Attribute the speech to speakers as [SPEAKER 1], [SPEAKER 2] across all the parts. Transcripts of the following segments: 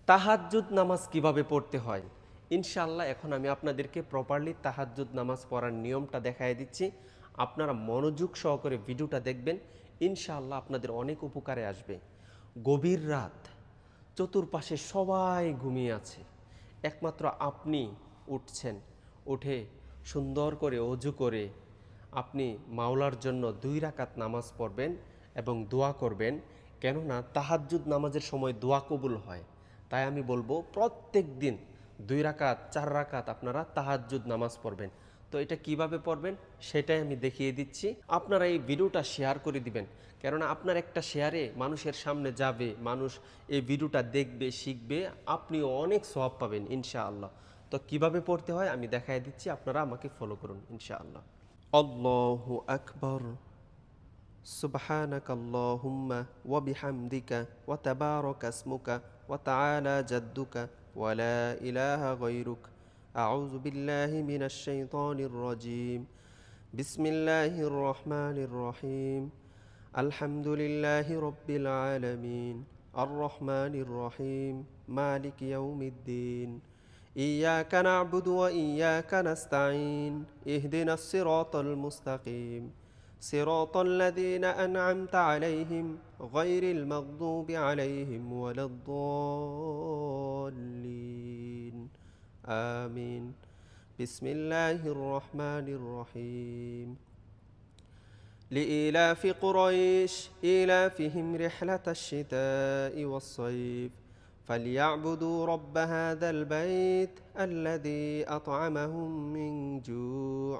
[SPEAKER 1] তাহাজ্জুদ নামাজ কিভাবে পড়তে হয় ইনশাআল্লাহ এখন আমি আপনাদেরকে প্রপারলি তাহাজ্জুদ নামাজ পড়ার নিয়মটা দেখায় দিচ্ছি। আপনারা মনোযোগ সহকারে ভিডিওটা দেখবেন, ইনশাআল্লাহ আপনাদের অনেক উপকারে আসবে। গভীর রাত, চতুর্পাশে সবাই ঘুমিয়ে আছে, একমাত্র আপনি উঠছেন। উঠে সুন্দর করে অজু করে আপনি মাওলার জন্য 2 রাকাত নামাজ পড়বেন এবং দোয়া করবেন। কেননা তাহাজ্জুদ নামাজের সময় দোয়া কবুল হয়। তাই আমি বলবো প্রত্যেক দিন 2 রাকাত 4 রাকাত আপনারা তাহাজ্জুদ নামাজ পড়বেন। তো এটা কিভাবে পড়বেন সেটাই আমি দেখিয়ে দিচ্ছি। আপনারা এই ভিডিওটা শেয়ার করে দিবেন, কেননা আপনার একটা শেয়ারে মানুষের সামনে যাবে, মানুষ এই ভিডিওটা দেখবে, শিখবে, আপনিও অনেক সওয়াব পাবেন ইনশাআল্লাহ। তো কিভাবে পড়তে হয় আমি দেখাই দিচ্ছি, আপনারা আমাকে ফলো করুন ইনশাআল্লাহ। আল্লাহু আকবার, সুবহানাক আল্লাহুম্মা ওয়া বিহামদিকা ওয়া তাবারাকা ইসমুকা ওয়া তাআলা জাদ্দুকা ওয়া লা ইলাহা গায়রুক। আউযু বিল্লাহি মিনাশ শাইতানির রাজীম। বিসমিল্লাহির রহমানির রহিম। আলহামদুলিল্লাহি রাব্বিল আলামিন। আর রহমানির রহিম। মালিকি ইয়াউমিদ্দিন। ইয়্যাকা না'বুদু ওয়া ইয়্যাকা নাস্তাঈন। ইহদিনাস সিরাতাল মুস্তাকিম। সিরাতাল লাযীনা আন'আমতা আলাইহিম গায়রিল মাগদুবি আলাইহিম ওয়ালাদ-দাল্লিন। আমিন। বিসমিল্লাহির রহমানির রহিম। لإيلاف قريش إيلافهم رحلة الشتاء والصيف فليعبدوا رب هذا البيت الذي أطعمهم من جوع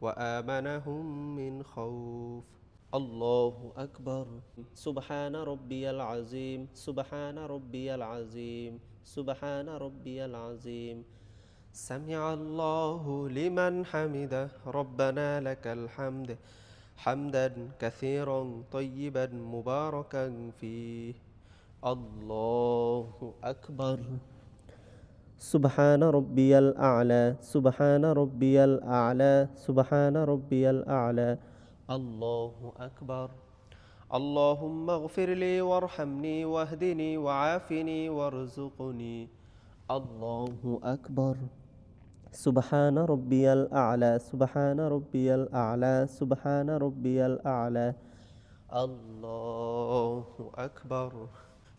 [SPEAKER 1] وآمنهم من خوف. الله أكبر. سبحان ربي العظيم، سبحان ربي العظيم، سبحان ربي العظيم. سمع الله لمن حمده ربنا لك الحمد حمدا كثيرا طيبا مباركا فيه. الله أكبر. سبحان ربي الأعلى، سبحان ربي الأعلى، سبحان ربي الأعلى. الله أكبر. اللهم اغفر لي وارحمني واهدني وعافني وارزقني. الله أكبر. سبحان ربي الأعلى، سبحان ربي الأعلى، سبحان ربي الأعلى. الله أكبر.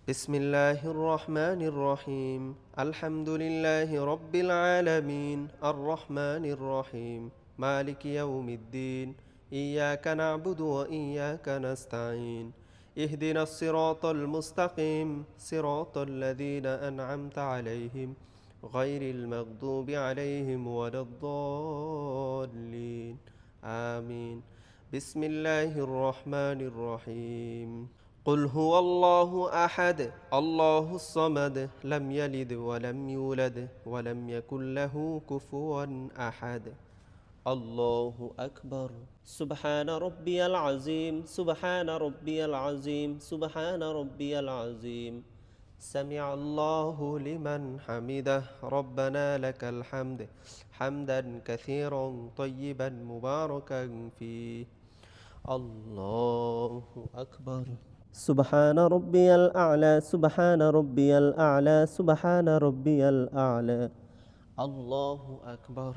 [SPEAKER 1] بسم الله الرحمن الرحيم. الحمد لله رب العالمين الرحمن الرحيم مالك يوم الدين. إياك نعبد وإياك نستعين. اهدنا الصراط المستقيم صراط الذين أنعمت عليهم غير المغضوب عليهم ولا الضالين. آمين. بسم الله الرحمن الرحيم. قل هو الله أحد الله الصمد لم يلد ولم يولد ولم يكن له كفوا أحد. الله أكبر. سبحان ربي العظيم، سبحان ربي العظيم، سبحان ربي العظيم. سمع الله لمن حمده ربنا لك الحمد حمدا كثيرا طيبا مباركا فيه. الله أكبر. سبحان ربي الأعلى، سبحان ربي الأعلى، سبحان ربي الأعلى. الله أكبر.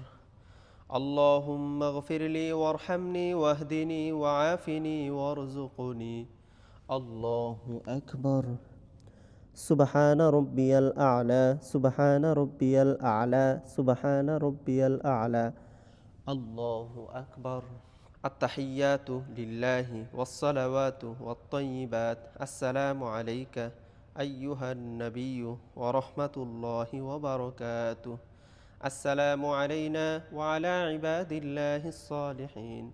[SPEAKER 1] اللهم اغفر لي وارحمني واهدني وعافني وارزقني. الله أكبر. سبحان ربي الأعلى، سبحان ربي الأعلى، سبحان ربي الأعلى. الله أكبر. التحيات لله والصلوات والطيبات. السلام عليك أيها النبي ورحمة الله وبركاته. السلام علينا وعلى عباد الله الصالحين.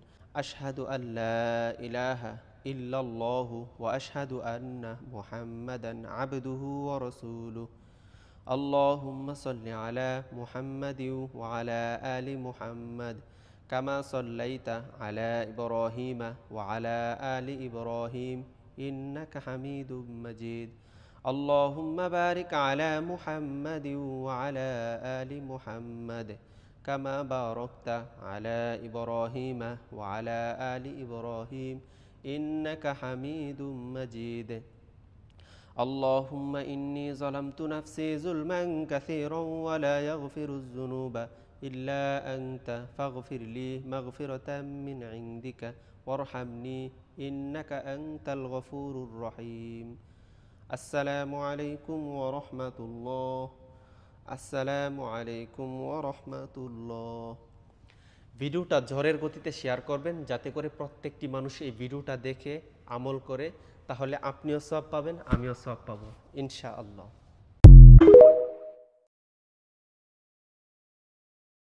[SPEAKER 1] أشهد أن لا إله إلا الله وأشهد أن محمدا عبده ورسوله. اللهم صل على محمد وعلى آل محمد كما صليت على إبراهيم وعلى آل إبراهيم إنك حميد مجيد. اللهم بارك على محمد وعلى آل محمد كما باركت على إبراهيم وعلى آل إبراهيم إنك حميد مجيد. اللهم إني ظلمت نفسي ظلما كثيرا ولا يغفر الذنوب إلا أنت فاغفر لي مغفرة من عندك وارحمني إنك أنت الغفور الرحيم السلام عليكم ورحمة الله আসসালামু আলাইকুম ওয়া রাহমাতুল্লাহ। ভিডিওটা ঝড়ের গতিতে শেয়ার করবেন যাতে করে প্রত্যেকটি মানুষ এই ভিডিওটা দেখে আমল করে, তাহলে আপনিও সওয়াব পাবেন, আমিও সওয়াব পাবো ইনশাআল্লাহ।